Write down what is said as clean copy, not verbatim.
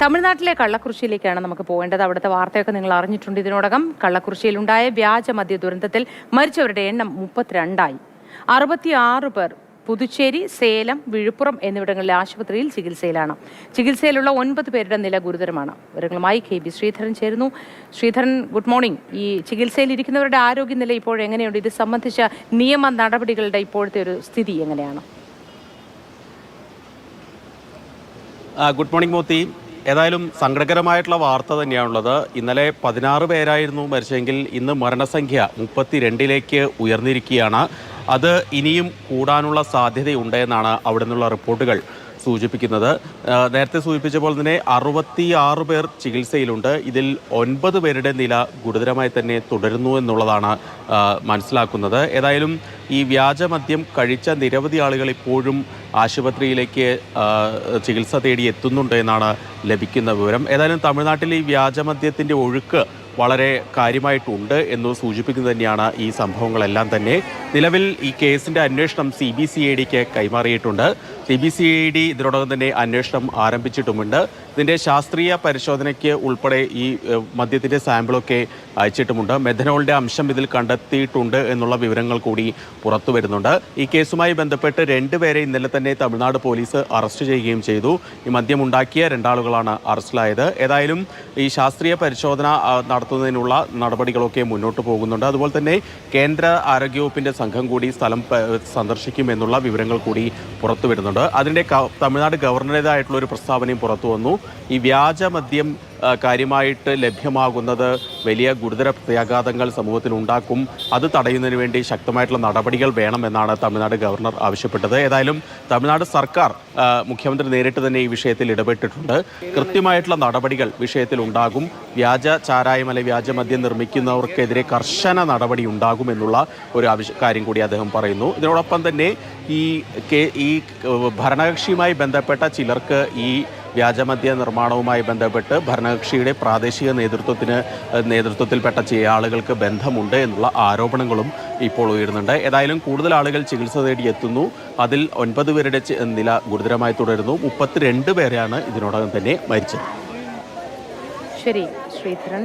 തമിഴ്നാട്ടിലെ കള്ളക്കുറിശ്ശിയിലേക്കാണ് നമുക്ക് പോകേണ്ടത്. അവിടുത്തെ വാർത്തയൊക്കെ നിങ്ങൾ അറിഞ്ഞിട്ടുണ്ട്. ഇതിനോടകം കള്ളക്കുറിശ്ശിയിലുണ്ടായ വ്യാജമദ്യ ദുരന്തത്തിൽ മരിച്ചവരുടെ എണ്ണം 32ആയി. 66 പേർ പുതുച്ചേരി, സേലം, വിഴുപ്പുറം എന്നിവിടങ്ങളിലെ ആശുപത്രിയിൽ ചികിത്സയിലാണ്. ചികിത്സയിലുള്ള 9 പേരുടെ നില ഗുരുതരമാണ്. വിവരങ്ങളുമായി KB ശ്രീധരൻ ചേരുന്നു. Sreedharan, good morning. ഈ ചികിത്സയിലിരിക്കുന്നവരുടെ ആരോഗ്യനില ഇപ്പോൾ എങ്ങനെയുണ്ട്? ഇത് സംബന്ധിച്ച നിയമ നടപടികളുടെ ഇപ്പോഴത്തെ ഒരു സ്ഥിതി എങ്ങനെയാണ്? Good morning Mothi. ഏതായാലും സങ്കടകരമായിട്ടുള്ള വാർത്ത തന്നെയാണുള്ളത്. ഇന്നലെ 16 പേരായിരുന്നു മരിച്ചെങ്കിൽ ഇന്ന് മരണസംഖ്യ 32ലേക്ക് ഉയർന്നിരിക്കുകയാണ്. അത് ഇനിയും കൂടാനുള്ള സാധ്യതയുണ്ട് എന്നാണ് അവിടെ നിന്നുള്ള റിപ്പോർട്ടുകൾ സൂചിപ്പിക്കുന്നത്. നേരത്തെ സൂചിപ്പിച്ച പോലെ തന്നെ 66 പേർ ചികിത്സയിലുണ്ട്. ഇതിൽ 9 പേരുടെ നില ഗുരുതരമായി തന്നെ തുടരുന്നു എന്നുള്ളതാണ് മനസ്സിലാക്കുന്നത്. ഏതായാലും ഈ വ്യാജമദ്യം കഴിച്ച നിരവധി ആളുകൾ ഇപ്പോഴും ആശുപത്രിയിലേക്ക് ചികിത്സ തേടി എത്തുന്നുണ്ട് എന്നാണ് ലഭിക്കുന്ന വിവരം. ഏതായാലും തമിഴ്നാട്ടിൽ ഈ വ്യാജമദ്യത്തിൻ്റെ ഒഴുക്ക് വളരെ കാര്യമായിട്ടുണ്ട് എന്ന് സൂചിപ്പിക്കുന്നത് തന്നെയാണ് ഈ സംഭവങ്ങളെല്ലാം തന്നെ. നിലവിൽ ഈ കേസിൻ്റെ അന്വേഷണം CBCIDക്ക് കൈമാറിയിട്ടുണ്ട്. CBCID ഇതിനോടകം തന്നെ അന്വേഷണം ആരംഭിച്ചിട്ടുമുണ്ട്. ഇതിൻ്റെ ശാസ്ത്രീയ പരിശോധനയ്ക്ക് ഉൾപ്പെടെ ഈ മദ്യത്തിൻ്റെ സാമ്പിളൊക്കെ അയച്ചിട്ടുമുണ്ട്. മെഥനോളിൻ്റെ അംശം ഇതിൽ കണ്ടെത്തിയിട്ടുണ്ട് എന്നുള്ള വിവരങ്ങൾ കൂടി പുറത്തു വരുന്നുണ്ട്. ഈ കേസുമായി ബന്ധപ്പെട്ട് 2 പേരെ ഇന്നലെ തന്നെ തമിഴ്നാട് പോലീസ് അറസ്റ്റ് ചെയ്യുകയും ചെയ്തു. ഈ മദ്യം ഉണ്ടാക്കിയ 2 ആളുകളാണ് അറസ്റ്റിലായത്. ഏതായാലും ഈ ശാസ്ത്രീയ പരിശോധന നടത്തുന്നതിനുള്ള നടപടികളൊക്കെ മുന്നോട്ട് പോകുന്നുണ്ട്. അതുപോലെ തന്നെ കേന്ദ്ര ആരോഗ്യവകുപ്പിൻ്റെ സംഘം കൂടി സ്ഥലം സന്ദർശിക്കുമെന്നുള്ള വിവരങ്ങൾ കൂടി പുറത്തു വരുന്നുണ്ട്. അതിൻ്റെ തമിഴ്നാട് ഗവർണറുടേതായിട്ടുള്ള ഒരു പ്രസ്താവനയും പുറത്തു വന്നു. ഈ വ്യാജമദ്യം കാര്യമായിട്ട് ലഭ്യമാകുന്നത് വലിയ ഗുരുതര പ്രത്യാഘാതങ്ങൾ സമൂഹത്തിൽ ഉണ്ടാക്കും. അത് തടയുന്നതിന് വേണ്ടി ശക്തമായിട്ടുള്ള നടപടികൾ വേണമെന്നാണ് തമിഴ്നാട് ഗവർണർ ആവശ്യപ്പെട്ടത്. ഏതായാലും തമിഴ്നാട് സർക്കാർ മുഖ്യമന്ത്രി നേരിട്ട് തന്നെ ഈ വിഷയത്തിൽ ഇടപെട്ടിട്ടുണ്ട്. കൃത്യമായിട്ടുള്ള നടപടികൾ വിഷയത്തിൽ ഉണ്ടാകും. വ്യാജ ചാരായം അല്ലെങ്കിൽ വ്യാജമദ്യം നിർമ്മിക്കുന്നവർക്കെതിരെ കർശന നടപടി ഉണ്ടാകുമെന്നുള്ള ഒരു കാര്യം കൂടി അദ്ദേഹം പറയുന്നു. ഇതിനോടൊപ്പം തന്നെ ഈ ഭരണകക്ഷിയുമായി ബന്ധപ്പെട്ട ചിലർക്ക് ഈ വ്യാജമദ്യ നിർമ്മാണവുമായി ബന്ധപ്പെട്ട് ഭരണകക്ഷിയുടെ പ്രാദേശിക നേതൃത്വത്തിൽപ്പെട്ട ചില ആളുകൾക്ക് ബന്ധമുണ്ട് എന്നുള്ള ആരോപണങ്ങളും ഇപ്പോൾ ഉയരുന്നുണ്ട്. ഏതായാലും കൂടുതൽ ആളുകൾ ചികിത്സ തേടി എത്തുന്നു. അതിൽ 9 പേരുടെ നില ഗുരുതരമായി തുടരുന്നു. 32 പേരെയാണ് ഇതിനോടകം തന്നെ മരിച്ചത്. ശരി ശ്രീധരൻ.